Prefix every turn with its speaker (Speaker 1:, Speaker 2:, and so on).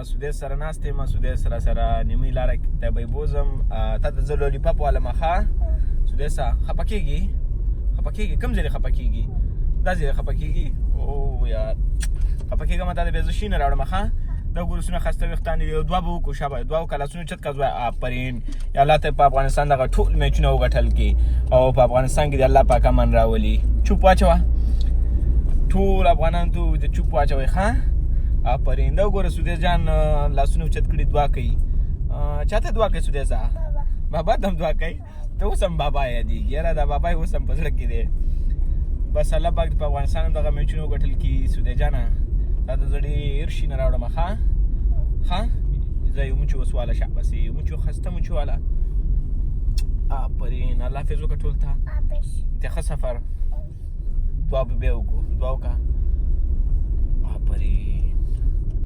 Speaker 1: سودی سره ناست یم سودی سره نیمه لاره ته به بوزم تا ته زه لولیپاپ والم ښه سودی سه خفه کېږي کوم ځای خفه کېږي دا ځای خفه کېږي او یار خفه کېږم تا د بیا زه شي نه راوړم ښه دا ګورو څونه ښایسته ویښتان دي یو دوه به وکړو شابه دوه وکړه لاسونه چت کړه زوی آفرین یا الله ته په افغانستان دغه ټول میچونه وګټل کې او په افغانستان کې د الله پاک امن راولي چوپ واچوه ټول افغانان ته د چوپ واچوئ ښه آفرین دا وګوره سودی جان لاسونه اوچت کړي دعا کوي چاته دعا کوي سودی صاحب بابا ته هم دعا کوي ته اوس هم بابا یادېږي یاره دا بابا یې اوس هم په زړه کې دی بس الله پاک په افغانستان هم دغه میچونه وګټل کي سودی جانه دا د زه ډېر شي نه راوړم ښه زه یو موچو وسواله شه بس یو موچو خسته موچو واله آفرین الله حافظ وکړه ټول ته ته ښه سفر دعا به بیا وکړو دعا وکړه آفرین